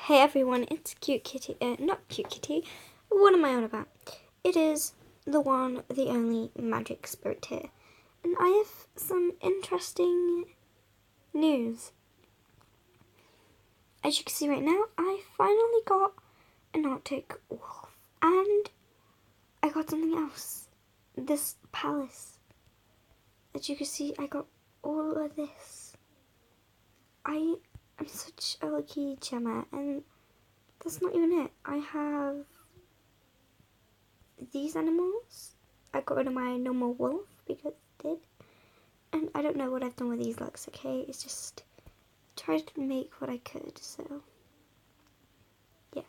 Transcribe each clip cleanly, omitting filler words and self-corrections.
Hey everyone, it's Cute Kitty, not Cute Kitty, what am I on about? It is the one, the only Magic Spirit here, and I have some interesting news. As you can see right now, I finally got an Arctic Wolf, and I got something else, this palace. As you can see, I got all of this. I am such a lucky gemmer, and that's not even it. I have these animals. I got rid of my normal wolf because it did. And I don't know what I've done with these looks, okay? It's just tried to make what I could, so yeah.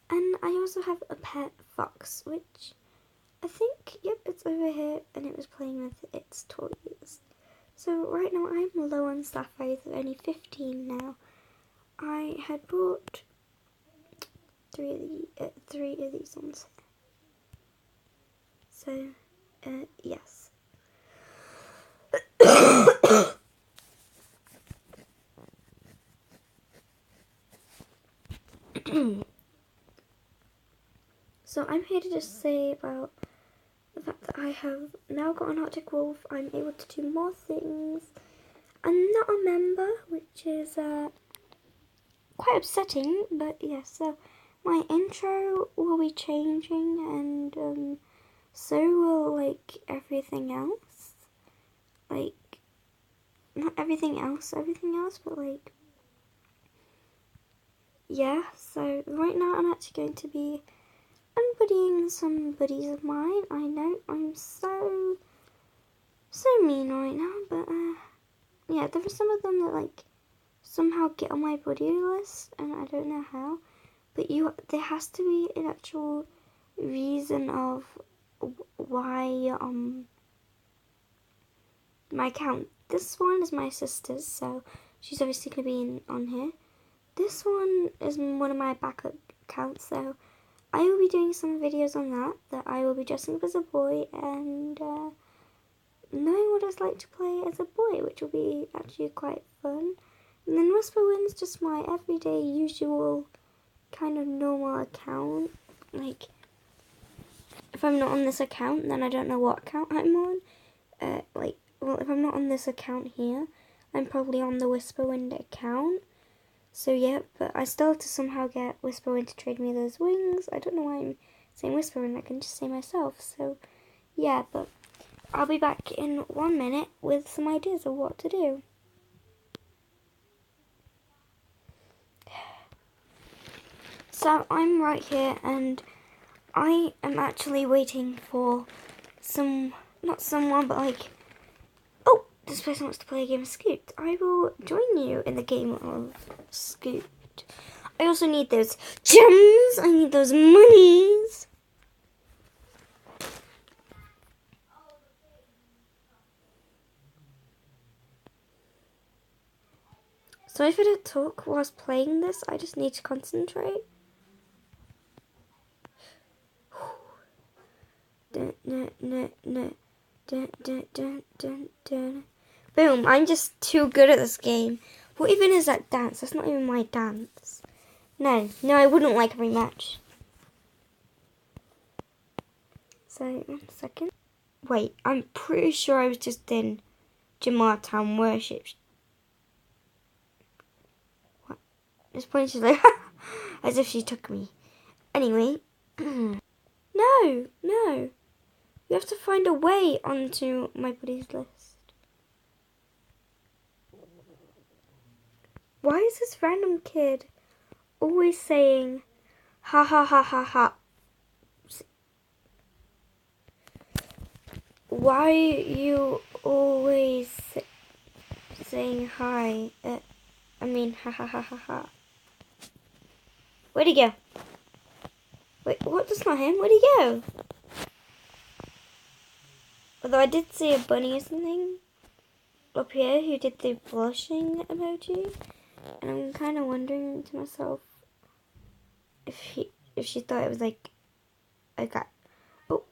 And I also have a pet fox, which I think, yep, it's over here and it was playing with its toys. So right now I'm low on sapphires, only 15 now. I had bought three of these ones. So, yes. So I'm here to just say about the fact that I have now got an Arctic Wolf. I'm able to do more things. I'm not a member, which is quite upsetting, but yeah, so my intro will be changing, and so will, like, everything else. Like, not everything else, but, like, yeah, so right now I'm actually going to be unbuddying some buddies of mine. I know I'm so mean right now, but yeah, there are some of them that like somehow get on my buddy list, and I don't know how. But there has to be an actual reason of why my account. This one is my sister's, so she's obviously gonna be on here. This one is one of my backup accounts, so I will be doing some videos on that I will be dressing up as a boy and knowing what it's like to play as a boy, which will be actually quite fun. And then Whisperwind's just my everyday, usual, kind of normal account. Like, if I'm not on this account, then I don't know what account I'm on. Well, if I'm not on this account here, I'm probably on the Whisperwind account. So yeah, but I still have to somehow get Whisperwind to trade me those wings. I don't know why I'm saying Whisperwind, I can just say myself. So yeah, but I'll be back in 1 minute with some ideas of what to do. So I'm right here and I am actually waiting for not someone, but like, oh, this person wants to play a game of Scoot. I will join you in the game of Scoot. I also need those gems. I need those monies. So if I don't talk whilst playing this, I just need to concentrate. Boom, I'm just too good at this game. What even is that dance? That's not even my dance. No, I wouldn't like a rematch. So, 1 second. Wait, I'm pretty sure I was just in Jamartown Worship. What? This point she's like, as if she took me. Anyway. No. You have to find a way onto my buddy's list. Why is this random kid always saying, ha ha ha ha ha? Why are you always saying hi? Ha ha ha ha ha. Where'd he go? Wait, what? That's not him. Where'd he go? Although I did see a bunny or something up here who did the blushing emoji, and I'm kind of wondering to myself if she thought it was like a cat. Oh.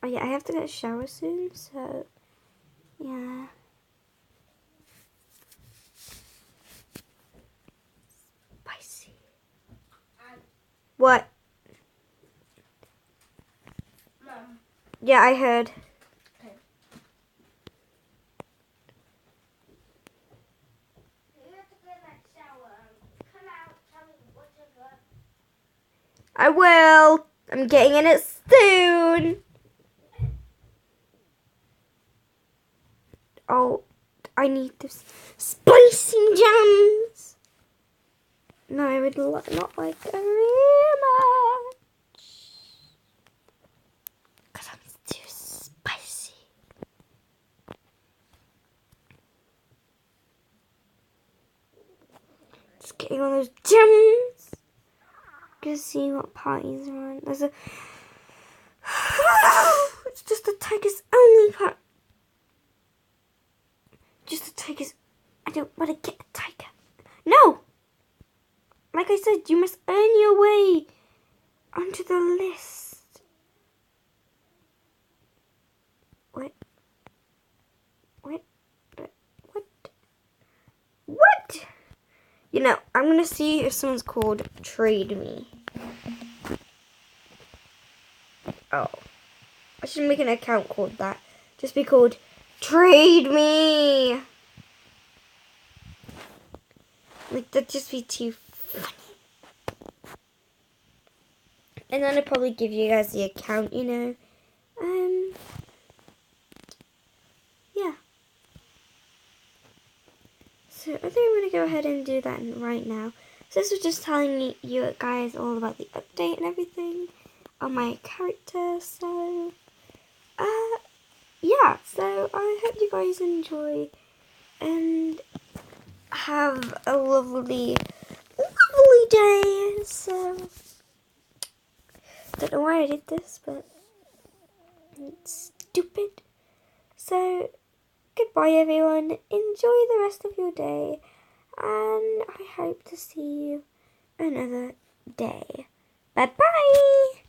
Oh yeah, I have to get a shower soon, so yeah. Spicy. What? Mom. Yeah, I heard. Okay. You have to go in that shower. Come out, tell me what you got. I will. I'm getting in it soon. Oh, I need this spicy jams. No, I would not like it very much. Because I'm too spicy. Just getting all those gems. Just see what parties are on. There's a... It's just the tiger's only part. Just the tiger's... I don't want to get a tiger. No! Like I said, you must earn your way onto the list. What? What? What? What? You know, I'm going to see if someone's called Trade Me. Oh. I should make an account called that. Just be called Trade Me. Like, that'd just be too funny. And then I'd probably give you guys the account, you know. Yeah. So I think I'm going to go ahead and do that right now. So this was just telling you guys all about the update and everything on my character. So, yeah. So I hope you guys enjoy and have a lovely day. So, don't know why I did this, but it's stupid. So, goodbye everyone. Enjoy the rest of your day. And I hope to see you another day. Bye-bye.